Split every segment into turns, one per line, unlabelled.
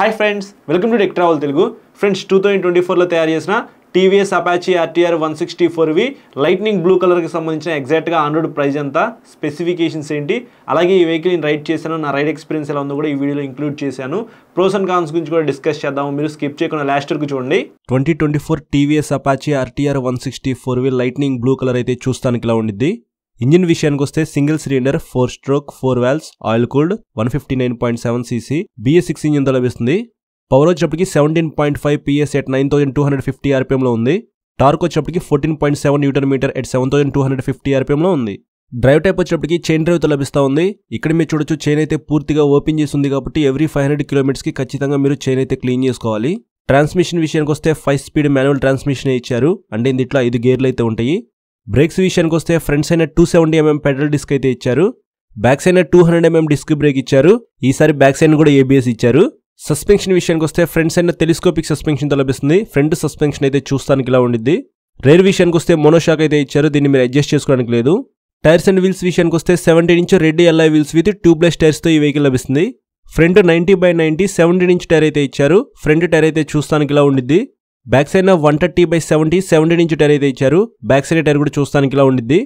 Hi friends, welcome to tech travel Telugu. Friends, 2024లో తయారు చేసిన TVS Apache RTR 164V lightning blue కలర్కి సంబంధించిన ఎగ్జాక్ట్గా ఆన్-రోడ్ ప్రైస్ ఎంత, స్పెసిఫికేషన్స్ ఏంటి, అలాగే ఈ వెహికల్ నేను రైడ్ చేశాను, నా రైడ్ ఎక్స్పీరియన్స్ ఎలా ఉందో కూడా ఈ వీడియోలో ఇంక్లూడ్ చేశాను. ప్రోస్ అండ్ కాన్స్ గురించి కూడా డిస్కస్ చేద్దాము. మీరు స్కిప్ చేయకుండా లాస్ట్ వరకు చూడండి. 2024 TVS Apache RTR 164V lightning blue colour అయితే చూస్తానికి ఇలా ఉండిద్ది. ఇంజిన్ విషయానికి వస్తే single cylinder 4 stroke 4 valves oil cooled 159.7 cc BS6 ఇంజిన్తో లభిస్తుంది. పవర్ వచ్చేప్పటికి 17.5 PS at 9250 RPM లో ఉంది. టార్క్ వచ్చేప్పటికి 14.7 Nm at 7250 RPM లో ఉంది. డ్రైవ్ టైప్ వచ్చేప్పటికి చైన్ డ్రైవ్ తో లభిస్తూ ఉంది. ఇక్కడ మీరు చూడొచ్చు, చైన్ అయితే పూర్తిగా ఓపెన్ చేసి ఉంది కాబట్టి ఎవ్రీ 500 km కి ఖచ్చితంగా మీరు చైన్ అయితే క్లీన్ చేసుకోవాలి. ట్రాన్స్మిషన్ విషయానికి వస్తే 5 స్పీడ్ మాన్యువల్ ట్రాన్స్మిషన్ ఇచ్చారు, అంటే ఇందులో 5 గేర్లు అయితే ఉంటాయి. బ్రేక్స్ విషయానికి వస్తే front side 270 mm pedal disc అయితే ఇచ్చారు, back side 200 mm disc brake ఇచ్చారు. ఈసారి బ్యాక్ సైడ్ కూడా ABS ఇచ్చారు. సస్పెన్షన్ విషయానికి వస్తే ఫ్రంట్ సైడ్ టెలిస్కోపిక్ సస్పెన్షన్ తో లభిస్తుంది. ఫ్రంట్ సస్పెన్షన్ అయితే చూస్తానికి ఇలా ఉండిద్ది. రేర్ విషయానికి వస్తే మోనోషాక్ అయితే ఇచ్చారు, దీన్ని మీరు అడ్జస్ట్ చేసుకోవడానికి లేదు. టైర్స్ అండ్ వీల్స్ విషయానికి వస్తే 17" red LI wheels with tubeless tyres తో ఈ వెహికల్ లభిస్తుంది. ఫ్రంట్ 90/90 17" టైర్ అయితే ఇచ్చారు. ఫ్రంట్ టైర్ అయితే చూస్తానికి ఇలా ఉండిద్ది. బ్యాక్ సైడ్ 130/70 17" టైర్ అయితే ఇచ్చారు. బ్యాక్ సైడ్ టైర్ కూడా చూస్తానికి ఇలా ఉండిద్ది.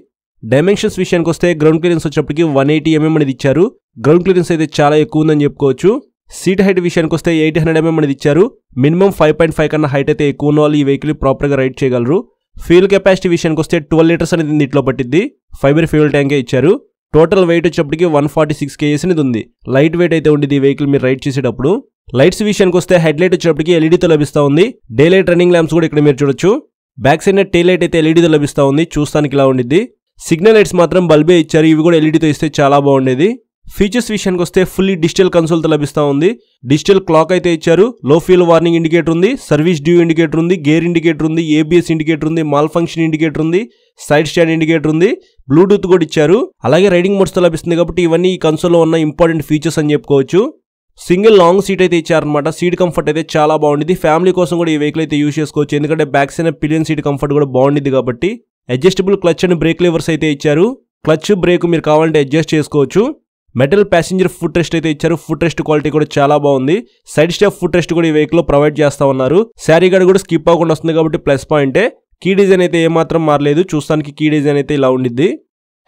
డైమెన్షన్స్ విషయానికి వస్తే గ్రౌండ్ క్లియరెన్స్ వచ్చేప్పటికి 180 mm అనేది ఇచ్చారు. గ్రౌండ్ క్లియరెన్స్ అయితే చాలా ఎక్కువ ఉందని చెప్పుకోవచ్చు. సీట్ హైట్ విషయానికి వస్తే 800 mm అనేది ఇచ్చారు. మినిమం 5.5 కన్నా హైట్ అయితే ఎక్కువ ఉన్న వాళ్ళు ఈ వెహికల్ ప్రాపర్గా రైడ్ చేయగలరు. ఫ్యూల్ కెపాసిటీ విషయానికి వస్తే 12 లీటర్స్ అనేది దీంట్లో పట్టిద్ది. ఫైబర్ ఫ్యూల్ ట్యాంకే ఇచ్చారు. టోటల్ వెయిట్ వచ్చేప్పటికి 146 kgs అనేది ఉంది. లైట్ వెయిట్ అయితే ఉండేది ఈ వెహికల్ మీరు రైడ్ చేసేటప్పుడు. లైట్స్ విషయానికి వస్తే హెడ్ లైట్ వచ్చేప్పటికి ఎల్ఈడీతో లభిస్తూ ఉంది. డే లైట్ రన్నింగ్ ల్యాంప్స్ కూడా ఇక్కడ మీరు చూడొచ్చు. బ్యాక్ సైడ్ టైల్ లైట్ అయితే ఎల్ఈడీతో లభిస్తూ ఉంది, చూస్తానికి ఇలా ఉండిద్ది. సిగ్నల్ లైట్స్ మాత్రం బల్బే ఇచ్చారు, ఇవి కూడా ఎల్ఈడీతో ఇస్తే చాలా బాగుండేది. ఫీచర్స్ విషయానికి వస్తే ఫుల్లీ డిజిటల్ కన్సోల్తో లభిస్తూ ఉంది. డిజిటల్ క్లాక్ అయితే ఇచ్చారు. లో ఫ్యూల్ వార్నింగ్ ఇండికేటర్ ఉంది, సర్వీస్ డ్యూ ఇండికేటర్ ఉంది, గేర్ ఇండికేటర్ ఉంది, ABS ఇండికేటర్ ఉంది, మాల్ ఫంక్షన్ ఇండికేటర్ ఉంది, సైడ్ స్టాండ్ ఇండికేటర్ ఉంది, బ్లూటూత్ కూడా ఇచ్చారు. అలాగే రైడింగ్ మోడ్స్తో లభిస్తుంది కాబట్టి ఇవన్నీ ఈ కన్సోల్లో ఉన్న ఇంపార్టెంట్ ఫీచర్స్ అని చెప్పుకోవచ్చు. సింగిల్ లాంగ్ సీట్ అయితే ఇచ్చారనమాట. సీట్ కంఫర్ట్ అయితే చాలా బాగుంది. ఫ్యామిలీ కోసం కూడా ఈ వెహికల్ అయితే యూజ్ చేసుకోవచ్చు, ఎందుకంటే back side pillion seat comfort కూడా బాగుంది కాబట్టి. Adjustable clutch and break levers అయితే ఇచ్చారు. క్లచ్ బ్రేక్ మీరు కావాలంటే అడ్జస్ట్ చేసుకోవచ్చు. మెటల్ ప్యాసింజర్ ఫుట్ రెస్ట్ అయితే ఇచ్చారు. ఫుట్ రెస్ట్ క్వాలిటీ కూడా చాలా బాగుంది. సైడ్ స్టెప్ ఫుట్ రెస్ట్ కూడా ఈ వెహికల్ లో ప్రొవైడ్ చేస్తా ఉన్నారు. శారీ గార్డ్ కూడా స్కిప్ అవ్వకుండా వస్తుంది కాబట్టి ప్లస్ పాయింటే. కీ డిజైన్ అయితే ఏమాత్రం మారలేదు, చూస్తానికి కీ డిజైన్ అయితే ఇలా ఉండిద్ది.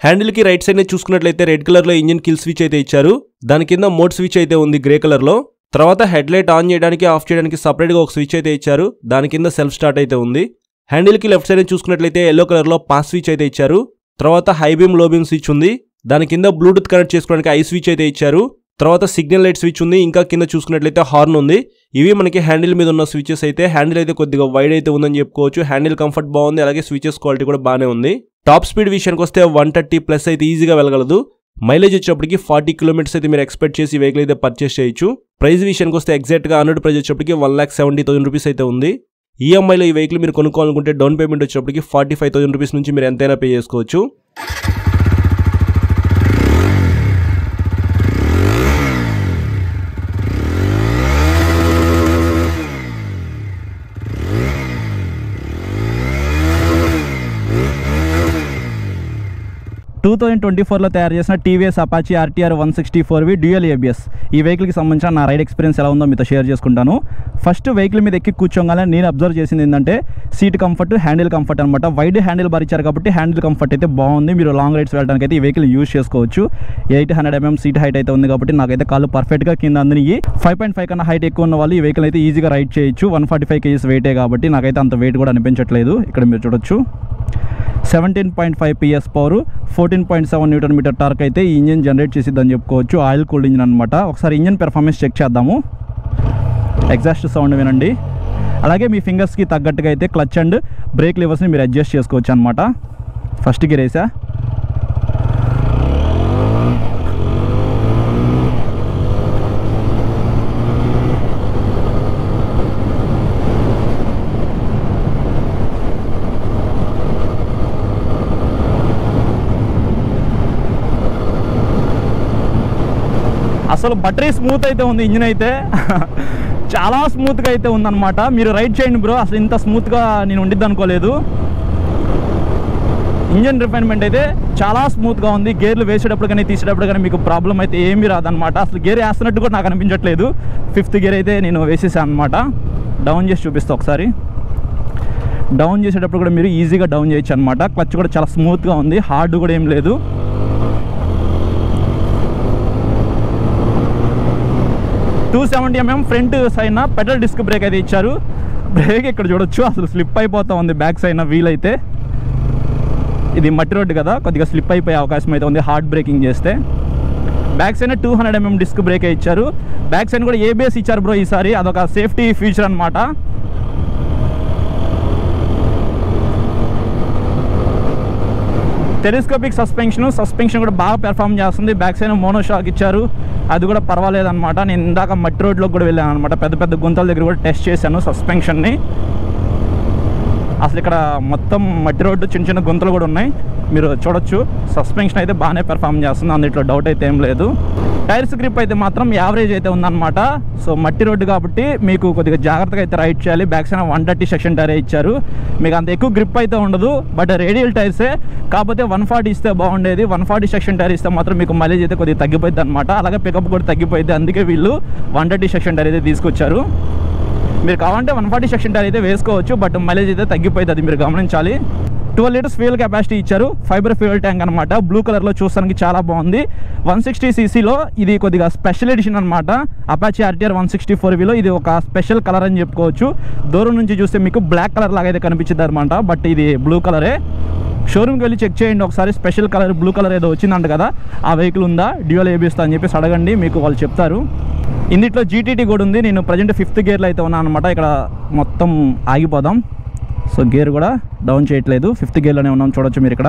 హ్యాండిల్ కి రైట్ సైడ్ చూసుకున్నట్లయితే రెడ్ కలర్ లో ఇంజిన్ కిల్ స్విచ్ అయితే ఇచ్చారు. దాని కింద మోడ్ స్విచ్ అయితే ఉంది గ్రే కలర్ లో. తర్వాత హెడ్ లైట్ ఆన్ చేయడానికి ఆఫ్ చేయడానికి సపరేట్ గా ఒక స్విచ్ అయితే ఇచ్చారు. దాని కింద సెల్ఫ్ స్టార్ట్ అయితే ఉంది. హ్యాండిల్ కి లెఫ్ట్ సైడ్ చూసుకున్నట్లయితే ఎల్లో కలర్ లో పాస్ స్విచ్ అయితే ఇచ్చారు. తర్వాత హై బీమ్ లో బీమ్ స్విచ్ ఉంది. దాని కింద బ్లూటూత్ కనెక్ట్ చేసుకోవడానికి ఐ స్విచ్ అయితే ఇచ్చారు. తర్వాత సిగ్నల్ లైట్ స్విచ్ ఉంది. ఇంకా కింద చూసుకున్నట్లయితే హార్న్ ఉంది. ఇవి మనకి హ్యాండిల్ మీద ఉన్న స్విచెస్ అయితే. హ్యాండిల్ అయితే కొద్దిగా వైడ్ అయితే ఉందని చెప్పుకోవచ్చు. హ్యాండిల్ కంఫర్ట్ బాగుంది, అలాగే స్విచెస్ క్వాలిటీ కూడా బాగానే ఉంది. టాప్ స్పీడ్ విషయానికి వస్తే 130+ అయితే ఈజీగా వెళ్ళగలదు. మైలేజ్ వచ్చేప్పటికి 40 km అయితే మీరు ఎక్స్పెక్ట్ చేసి వెహికల్ అయితే పర్చేస్ చేయొచ్చు. ప్రైస్ విషయానికి వస్తే ఎగ్జాక్ట్గా ఆన్-రోడ్ ప్రైస్ వచ్చేప్పటికి 1,70,000 రూపీస్ అయితే ఉంది. ఈఎంఐలో ఈ వెహికల్ మీరు కొనుక్కోవాలనుకుంటే డౌన్ పేమెంట్ వచ్చేప్పటికి 45,000 రూపీస్ నుంచి మీరు ఎంతైనా పే చేసుకోవచ్చు.
లో తయారు చేసిన TVS Apache RTR 164V dual ABS ఈ వెహికల్కి సంబంధించిన నా రైడ్ ఎక్స్పీరియన్స్ ఎలా ఉందో మీతో షేర్ చేసుకుంటాను. ఫస్ట్ వెహికల్ మీద ఎక్కి కూర్చోగానే నేను అబ్జర్వ్ చేసింది ఏంటంటే సీట్ కంఫర్ట్, హ్యాండిల్ కంఫర్ట్ అనమాట. వైడ్ హ్యాండిల్ బార్ ఇచ్చారు కాబట్టి హ్యాండిల్ కంఫర్ట్ అయితే బాగుంది. మీరు లాంగ్ రైడ్స్ వెళ్ళడానికి అయితే ఈ వెహికల్ యూజ్ చేసుకోవచ్చు. 800 mm సీట్ హైట్ అయితే ఉంది కాబట్టి నాకైతే కాళ్ళు పర్ఫెక్ట్గా కింద అందినాయి. 5.5 కన్నా హైట్ ఎక్కువ ఉన్న వాళ్ళు ఈ వెహికల్ అయితే ఈజీగా రైడ్ చేయొచ్చు. 145 kgs వెయిటే కాబట్టి నాకైతే అంత వెయిట్ కూడా అనిపించట్లేదు. ఇక్కడ మీరు చూడొచ్చు 17.5 PS పవర్, 14.7 Nm టార్క్ అయితే ఈ ఇంజిన్ జనరేట్ చేసిద్దని చెప్పుకోవచ్చు. ఆయిల్ కూల్డ్ ఇంజిన్ అనమాట. ఒకసారి ఇంజిన్ పెర్ఫార్మెన్స్ చెక్ చేద్దాము. ఎగ్జాస్ట్ సౌండ్ వినండి. అలాగే మీ ఫింగర్స్కి తగ్గట్టుగా అయితే క్లచ్ అండ్ బ్రేక్ లివర్స్ని మీరు అడ్జస్ట్ చేసుకోవచ్చు అనమాట. ఫస్ట్ గేర్ వేసా, అసలు బటరీ స్మూత్ అయితే ఉంది. ఇంజిన్ అయితే చాలా స్మూత్గా అయితే ఉందన్నమాట. మీరు రైడ్ చేయండి బ్రో, అసలు ఇంత స్మూత్గా నేను ఉండిద్ది అనుకోలేదు. ఇంజన్ రిఫైన్మెంట్ అయితే చాలా స్మూత్గా ఉంది. గేర్లు వేసేటప్పుడు కానీ తీసేటప్పుడు కానీ మీకు ప్రాబ్లం అయితే ఏమీ రాదనమాట. అసలు గేర్ వేస్తున్నట్టు కూడా నాకు అనిపించట్లేదు. 5th గేర్ అయితే నేను వేసేసాను అనమాట. డౌన్ చేసి చూపిస్తా ఒకసారి. డౌన్ చేసేటప్పుడు కూడా మీరు ఈజీగా డౌన్ చేయొచ్చు అనమాట. క్లచ్ కూడా చాలా స్మూత్గా ఉంది, హార్డ్ కూడా ఏం లేదు. $270mm front side pedal disc brake అయితే ఇచ్చారు. బ్రేక్ ఇక్కడ చూడొచ్చు, అసలు స్లిప్ అయిపోతూ ఉంది బ్యాక్ సైడ్ వీల్ అయితే. ఇది మట్టి రోడ్డు కదా, కొద్దిగా స్లిప్ అయిపోయే అవకాశం అయితే ఉంది హార్డ్ బ్రేకింగ్ చేస్తే. Back side 200mm disc brake ఇచ్చారు. బ్యాక్ సైడ్ కూడా ABS ఇచ్చారు బ్రో ఈసారి, అదొక సేఫ్టీ ఫీచర్ అనమాట. టెలిస్కోపిక్ సస్పెన్షన్ కూడా బాగా పెర్ఫామ్ చేస్తుంది. బ్యాక్ సైడ్ మోనోషాక్ ఇచ్చారు, అది కూడా పర్వాలేదు అనమాట. నేను ఇందాక మట్టి రోడ్లోకి కూడా వెళ్ళాను అనమాట. పెద్ద పెద్ద గుంతల దగ్గర కూడా టెస్ట్ చేశాను సస్పెన్షన్ని. అసలు ఇక్కడ మొత్తం మట్టి రోడ్డు, చిన్న చిన్న గుంతలు కూడా ఉన్నాయి, మీరు చూడొచ్చు. సస్పెన్షన్ అయితే బాగానే పెర్ఫామ్ చేస్తుంది, అందులో డౌట్ అయితే ఏం లేదు. టైర్స్ గ్రిప్ అయితే మాత్రం యావరేజ్ అయితే ఉందన్నమాట. సో మట్టి రోడ్డు కాబట్టి మీకు కొద్దిగా జాగ్రత్తగా అయితే రైడ్ చేయాలి. బ్యాక్ సైడ్ 130 సెక్షన్ టైర్ ఇచ్చారు. మీకు అంత ఎక్కువ గ్రిప్ అయితే ఉండదు, బట్ రేడియల్ టైర్సే. కాకపోతే 140 ఇస్తే బాగుండేది. 140 సెక్షన్ టైర్ ఇస్తే మాత్రం మీకు మైలేజ్ అయితే కొద్దిగా తగ్గిపోయింది అనమాట. అలాగే పికప్ కూడా తగ్గిపోయింది, అందుకే వీళ్ళు 130 సెక్షన్ టైర్ అయితే తీసుకొచ్చారు. మీరు కావాలంటే 140 సెక్షన్ టైర్ అయితే వేసుకోవచ్చు, బట్ మైలేజ్ అయితే తగ్గిపోయింది, అది మీరు గమనించాలి. 12 లీటర్స్ ఫ్యూయల్ కెపాసిటీ ఇచ్చారు. ఫైబర్ ఫ్యూయల్ ట్యాంక్ అనమాట. బ్లూ కలర్లో చూస్తానికి చాలా బాగుంది. 160cc ఇది కొద్దిగా స్పెషల్ ఎడిషన్ అనమాట. అపాచీ RTR 164Vలో ఇది ఒక స్పెషల్ కలర్ అని చెప్పుకోవచ్చు. దూరం నుంచి చూస్తే మీకు బ్లాక్ కలర్ లాగా అయితే కనిపించింది అనమాట, బట్ ఇది బ్లూ కలరే. షోరూమ్కి వెళ్ళి చెక్ చేయండి ఒకసారి. స్పెషల్ కలర్ బ్లూ కలర్ ఏదో వచ్చిందంట కదా, ఆ వెహికల్ ఉందా, డ్యూయల్ ABS అని చెప్పేసి అడగండి, మీకు వాళ్ళు చెప్తారు. ఇందులో GTT కూడా ఉంది. నేను ప్రజెంట్ 5th గేర్లో అయితే ఉన్నాను అనమాట. ఇక్కడ మొత్తం ఆగిపోదాం. సో గేర్ కూడా డౌన్ చేయట్లేదు, 5th గేర్లోనే ఉన్నాం, చూడొచ్చు మీరు ఇక్కడ.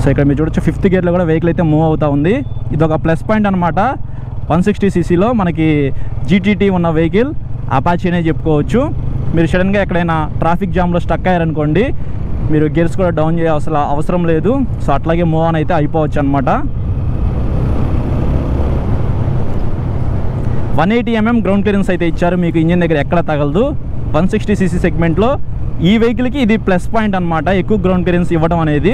సో ఇక్కడ మీరు చూడొచ్చు 5th గేర్లో కూడా వెహికల్ అయితే మూవ్ అవుతూ ఉంది. ఇది ఒక ప్లస్ పాయింట్ అనమాట. 160cc మనకి GTT ఉన్న వెహికల్ అపాచీ అనే చెప్పుకోవచ్చు. మీరు సడన్గా ఎక్కడైనా ట్రాఫిక్ జామ్లో స్టక్ అయ్యారనుకోండి, మీరు గేర్స్ కూడా డౌన్ చేయాల్సిన అవసరం లేదు. సో అట్లాగే మూవ్ ఆన్ అయితే అయిపోవచ్చు అనమాట. 180mm గ్రౌండ్ క్లియరెన్స్ అయితే ఇచ్చారు, మీకు ఇంజిన్ దగ్గర ఎక్కడ తగలదు. 160cc సెగ్మెంట్లో ఈ వెహికల్కి ఇది ప్లస్ పాయింట్ అనమాట, ఎక్కువ గ్రౌండ్ క్లియరెన్స్ ఇవ్వడం అనేది.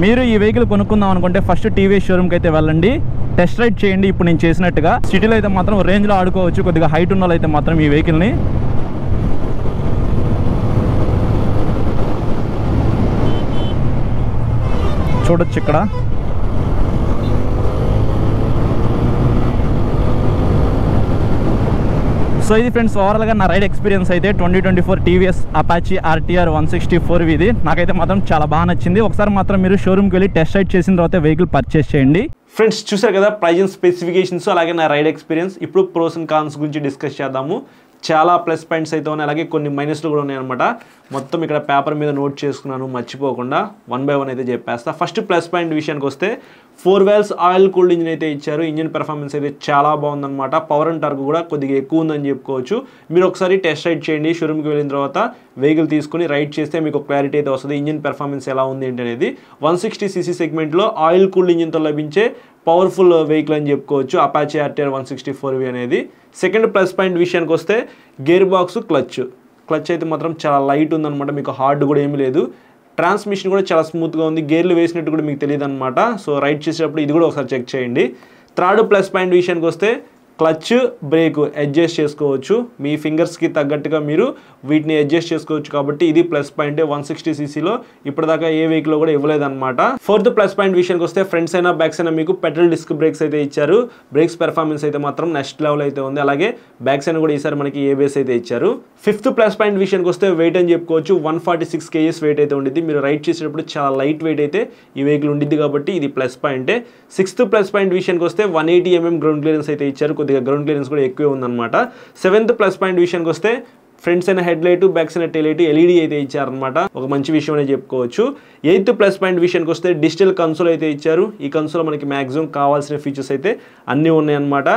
మీరు ఈ వెహికల్ కొనుక్కుందాం అనుకుంటే ఫస్ట్ TVS షోరూమ్కి అయితే వెళ్ళండి, టెస్ట్ రైడ్ చేయండి. ఇప్పుడు నేను చేసినట్టుగా సిటీలో అయితే మాత్రం రేంజ్లో ఆడుకోవచ్చు. కొద్దిగా హైట్ ఉన్న అయితే మాత్రం ఈ వెహికల్ని చూడొచ్చు ఇక్కడ. సో ఇది ఫ్రెండ్స్ ఓవరాల్గా నా రైడ్ ఎక్స్పీరియన్స్ అయితే 2024 TVS అపాచీ RTR 164 ఇది నాకైతే మాత్రం చాలా బాగా నచ్చింది. ఒకసారి మాత్రం మీరు షోరూమ్కి వెళ్ళి టెస్ట్ రైడ్ చేసిన తర్వాత వెహికల్ పర్చేస్ చేయండి.
ఫ్రెండ్స్ చూసారు కదా ప్రైజ్ అండ్ స్పెసిఫికేషన్స్, అలాగే నా రైడ్ ఎక్స్పీరియన్స్. ఇప్పుడు ప్రోస్ అండ్ కాన్స్ గురించి డిస్కస్ చేద్దాము. చాలా ప్లస్ పాయింట్స్ అయితే ఉన్నాయి, అలాగే కొన్ని మైనస్లు కూడా ఉన్నాయి అనమాట. మొత్తం ఇక్కడ పేపర్ మీద నోట్ చేసుకున్నాను, మర్చిపోకుండా 1 by 1 అయితే చెప్పేస్తా. ఫస్ట్ ప్లస్ పాయింట్ విషయానికి వస్తే 4 wheels ఆయిల్ కూల్డ్ ఇంజిన్ అయితే ఇచ్చారు. ఇంజిన్ పెర్ఫార్మెన్స్ అయితే చాలా బాగుందన్నమాట. పవర్ అండ్ టార్క్ కూడా కొద్దిగా ఎక్కువ ఉందని చెప్పుకోవచ్చు. మీరు ఒకసారి టెస్ట్ రైడ్ చేయండి, షోరూమ్కి వెళ్ళిన తర్వాత వెహికల్ తీసుకుని రైడ్ చేస్తే మీకు క్లారిటీ అయితే వస్తుంది ఇంజిన్ పెర్ఫార్మెన్స్ ఎలా ఉంది ఏంటి అనేది. 160cc సెగ్మెంట్లో ఆయిల్ కూల్డ్ ఇంజిన్తో లభించే పవర్ఫుల్ వెహికల్ అని చెప్పుకోవచ్చు అపాచీ RTR 164V అనేది. సెకండ్ ప్లస్ పాయింట్ విషయానికి వస్తే గేర్ బాక్స్, క్లచ్ అయితే మాత్రం చాలా లైట్ ఉందన్నమాట, మీకు హార్డ్ కూడా ఏమీ లేదు. ట్రాన్స్మిషన్ కూడా చాలా స్మూత్గా ఉంది, గేర్లు వేసినట్టు కూడా మీకు తెలియదు అనమాట. సో రైడ్ చేసేటప్పుడు ఇది కూడా ఒకసారి చెక్ చేయండి. థర్డ్ ప్లస్ పాయింట్ విషయానికి వస్తే క్లచ్, బ్రేక్ అడ్జస్ట్ చేసుకోవచ్చు, మీ ఫింగర్స్కి తగ్గట్టుగా మీరు వీటిని అడ్జస్ట్ చేసుకోవచ్చు. కాబట్టి ఇది ప్లస్ పాయింట్ 160cc ఇప్పటిదాకా ఏ వెహికల్ కూడా ఇవ్వలేదన్నమాట. ఫోర్త్ ప్లస్ పాయింట్ విషయానికి వస్తే ఫ్రంట్స్ అయినా బ్యాక్స్ అయినా మీకు పెట్రోల్ డిస్క్ బ్రేక్స్ అయితే ఇచ్చారు. బ్రేక్స్ పెర్ఫార్మెన్స్ అయితే మాత్రం నెక్స్ట్ లెవెల్ అయితే ఉంది. అలాగే బ్యాక్స్ అయినా కూడా ఈసారి మనకి ABS అయితే ఇచ్చారు. ఫిఫ్త్ ప్లస్ పాయింట్ విషయానికి వస్తే వెయిట్ అని చెప్పుకోవచ్చు. 146 kgs వెయిట్ అయితే ఉండిద్ది. మీరు రైడ్ చేసేటప్పుడు చాలా లైట్ వెయిట్ అయితే ఈ వెహికల్ ఉండిద్ది కాబట్టి ఇది ప్లస్ పాయింటే. సిక్స్త్ ప్లస్ పాయింట్ విషయానికి వస్తే 180mm గ్రౌండ్ క్లియరెన్స్ అయితే ఇచ్చారు, కొద్దిగా గ్రౌండ్ క్లియరెన్స్ కూడా ఎక్కువే ఉందన్నమాట. సెవెంత్ ప్లస్ పాయింట్ విషయానికి వస్తే ఫ్రంట్స్ అయిన హెడ్ లైట్, బ్యాక్స్ అయిన టైల్ లైట్ LED అయితే ఇచ్చారనమాట, ఒక మంచి విషయం అనే చెప్పుకోవచ్చు. ఎయిత్ ప్లస్ పాయింట్ విషయానికి వస్తే డిజిటల్ కన్సోల్ అయితే ఇచ్చారు. ఈ కన్సోల్ మనకి మ్యాక్సిమం కావాల్సిన ఫీచర్స్ అయితే అన్నీ ఉన్నాయన్నమాట.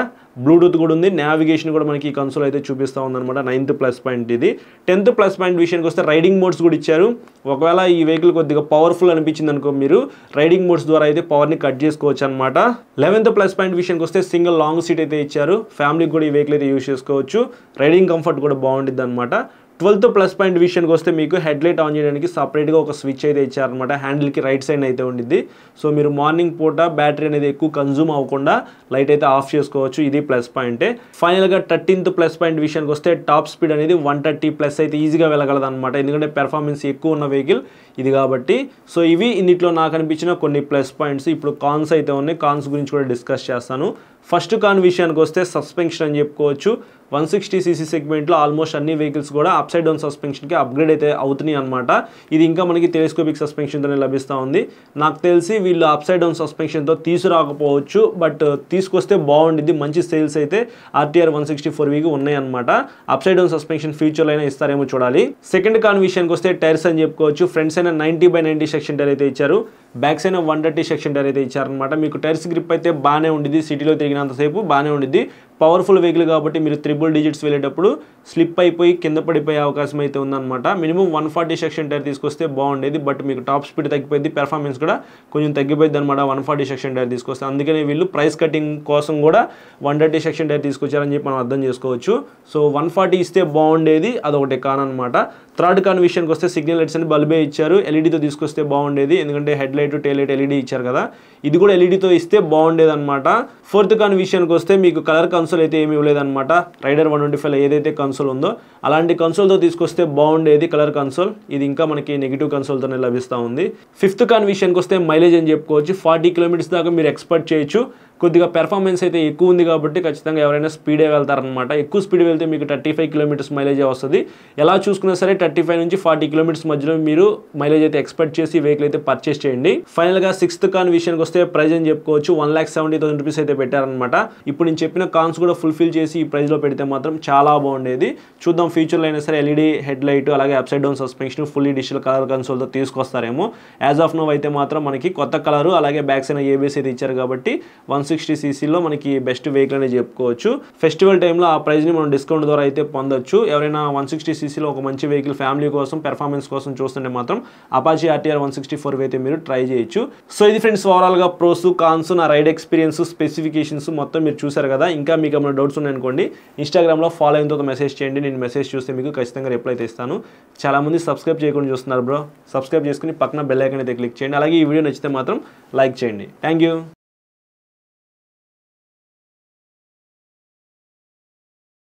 బ్లూటూత్ కూడా ఉంది, నావిగేషన్ కూడా మనకి ఈ కన్సోల్ అయితే చూపిస్తూ ఉందన్నమాట. 9th ప్లస్ పాయింట్ ఇది. 10th ప్లస్ పాయింట్ విషయానికి వస్తే రైడింగ్ మోడ్స్ కూడా ఇచ్చారు. ఒకవేళ ఈ వెహికల్ కొద్దిగా పవర్ఫుల్ అనిపించింది అనుకో, మీరు రైడింగ్ మోడ్స్ ద్వారా అయితే పవర్ని కట్ చేసుకోవచ్చు అనమాట. 11th ప్లస్ పాయింట్ విషయానికి వస్తే సింగిల్ లాంగ్ సీట్ అయితే ఇచ్చారు. ఫ్యామిలీకి కూడా ఈ వెహికల్ అయితే యూజ్ చేసుకోవచ్చు. రైడింగ్ కంఫర్ట్ కూడా బాగుంటుంది అనమాట. 12th ప్లస్ పాయింట్ విషయానికి వస్తే మీకు హెడ్ లైట్ ఆన్ చేయడానికి సపరేట్గా ఒక స్విచ్ అయితే ఇచ్చారనమాట. హ్యాండిల్కి రైట్ సైడ్ అయితే ఉండిద్ది. సో మీరు మార్నింగ్ పూట బ్యాటరీ అనేది ఎక్కువ కన్జ్యూమ్ అవ్వకుండా లైట్ అయితే ఆఫ్ చేసుకోవచ్చు. ఇది ప్లస్ పాయింటే. ఫైనల్గా 13th ప్లస్ పాయింట్ విషయానికి వస్తే టాప్ స్పీడ్ అనేది 130+ అయితే ఈజీగా వెళ్ళగలదు అనమాట. ఎందుకంటే పెర్ఫార్మెన్స్ ఎక్కువ ఉన్న వెహికల్ ఇది కాబట్టి. సో ఇవి ఇన్నిట్లో నాకు అనిపించిన కొన్ని ప్లస్ పాయింట్స్. ఇప్పుడు కాన్స్ అయితే ఉన్నాయి. కాన్స్ గురించి కూడా డిస్కస్ చేస్తాను. ఫస్ట్ కాన్ విషయానికి వస్తే సస్పెన్షన్ అని చెప్పుకోవచ్చు. 160cc సెగ్మెంట్లో ఆల్మోస్ట్ అన్ని వెహికల్స్ కూడా అప్ సైడ్ డౌన్ సస్పెన్షన్కి అప్గ్రేడ్ అయితే అవుతున్నాయి అనమాట. ఇది ఇంకా మనకి టెలిస్కోపిక్ సస్పెన్షన్తోనే లభిస్తూ ఉంది. నాకు తెలిసి వీళ్ళు అప్ సైడ్ డౌన్ సస్పెన్షన్తో తీసుకురాకపోవచ్చు, బట్ తీసుకొస్తే బాగుండిద్ది. మంచి సేల్స్ అయితే RTR 164Vకి ఉన్నాయన్నమాట. అప్ సైడ్ డౌన్ సస్పెన్షన్ ఫ్యూచర్లో అయినా ఇస్తారేమో చూడాలి. సెకండ్ కాన్ విషయానికి వస్తే టైర్స్ అని చెప్పుకోవచ్చు. ఫ్రంట్స్ అయినా 90/90 సెక్షన్ టైర్ అయితే ఇచ్చారు. బ్యాక్స్ అయినా 130 సెక్షన్ టైర్ అయితే ఇచ్చారనమాట. మీకు టైర్స్ గ్రిప్ అయితే బాగానే ఉండిద్ది. సిటీలో తిరిగినంతసేపు బాగానే ఉండిద్ది. పవర్ఫుల్ వెహికల్ కాబట్టి మీరు 3 digits వెళ్ళేటప్పుడు స్లిప్ అయిపోయి కింద పడిపోయే అవకాశం అయితే ఉందన్నమాట. మినిమం 140 సెక్షన్ టైర్ తీసుకొస్తే బాగుండేది, బట్ మీకు టాప్ స్పీడ్ తగ్గిపోయింది, పెర్ఫార్మెన్స్ కూడా కొంచెం తగ్గిపోయింది అనమాట 140 సెక్షన్ టైర్ తీసుకొస్తే. అందుకనే వీళ్ళు ప్రైస్ కటింగ్ కోసం కూడా 130 సెక్షన్ టైర్ తీసుకొచ్చారని చెప్పి మనం అర్థం చేసుకోవచ్చు. సో 140 ఇస్తే బాగుండేది, అదొకటి కాన్ అనమాట. థర్డ్ కాన్ విషయానికి వస్తే సిగ్నల్ లైట్స్ అని బల్బే ఇచ్చారు. ఎల్ఈడితో తీసుకొస్తే బాగుండేది, ఎందుకంటే head light tail light LED ఇచ్చారు కదా, ఇది కూడా ఎల్ఈడితో ఇస్తే బాగుండేది అనమాట. ఫోర్త్ కాన్ విషయానికి వస్తే మీకు కలర్ కన్సోల్ అయితే ఏమి ఇవ్వలేదన్నమాట. రైడర్ 125 ఏదైతే కన్సోల్ ఉందో అలాంటి కన్సోల్తో తీసుకొస్తే బాగుండేది కలర్ కన్సోల్. ఇది ఇంకా మనకి నెగిటివ్ కన్సోల్తోనే లభిస్తూ ఉంది. ఫిఫ్త్ కాన్ విషయానికి వస్తే మైలేజ్ అని చెప్పుకోవచ్చు. 40 km దాకా మీరు ఎక్స్పెక్ట్ చేయొచ్చు. కొద్దిగా పెర్ఫార్మెన్స్ అయితే ఎక్కువ ఉంది కాబట్టి ఖచ్చితంగా ఎవరైనా స్పీడే వెళ్తారనమాట. ఎక్కువ స్పీడ్ వెళ్తే మీకు 35 km మైలేజే వస్తుంది. ఎలా చూసుకున్నా సరే 35 నుంచి 40 km మధ్యలో మీరు మైలేజ్ అయితే ఎక్స్పెక్ట్ చేసి వెహికల్ అయితే పర్చేస్ చేయండి. ఫైనల్గా సిక్స్త్ కాన్ విషయానికి వస్తే ప్రైస్ అని చెప్పుకోవచ్చు. 1,70,000 రూపీస్ అయితే పెట్టారనమాట. ఇప్పుడు నేను చెప్పిన కాన్స్ కూడా ఫుల్ఫిల్ చేసి ఈ ప్రైస్లో పెడితే మాత్రం చాలా బాగుండేది. చూద్దాం ఫ్యూచర్లో అయినా సరే ఎల్ఈడి హెడ్ లైట్ అలాగే upside down suspension fully digital colour కన్సోల్తో తీసుకొస్తారేమో. యాజ్ ఆఫ్ నో అయితే మాత్రం మనకి కొత్త కలరు అలాగే బ్యాక్ సైడ్ ABS అయితే ఇచ్చారు కాబట్టి 160cc మనకి బెస్ట్ వెహికల్ అనేది చెప్పుకోవచ్చు. ఫెస్టివల్ టైంలో ఆ ప్రైస్ని మనం డిస్కౌంట్ ద్వారా అయితే పొందొచ్చు. ఎవరైనా 160cc ఒక మంచి వెహికల్ ఫ్యామిలీ కోసం పెర్ఫార్మెన్స్ కోసం చూస్తుంటే మాత్రం అపాచీ RTR 164 అయితే మీరు ట్రై చేయొచ్చు. సో ఇది ఫ్రెండ్స్ ఓవరాల్గా ప్రోస్ కాన్స్, నా రైడ్ ఎక్స్పీరియన్స్, స్పెసిఫికేషన్స్ మొత్తం మీరు చూసారు కదా. ఇంకా మీకు ఏమైనా డౌట్స్ ఉన్నాయనుకోండి ఇన్స్టాగ్రామ్లో ఫాలో అయిన తర్వాత మెసేజ్ చేయండి. నేను మెసేజ్ చూస్తే మీకు ఖచ్చితంగా రిప్లై అయితే ఇస్తాను. చాలామంది సబ్స్క్రైబ్ చేయకుండా చూస్తున్నారు బ్రో. సబ్స్క్రైబ్ చేసుకుని పక్కన బెల్ ఐకాన్ అయితే క్లిక్ చేయండి. అలాగే ఈ వీడియో నచ్చితే మాత్రం లైక్ చేయండి. Thank you.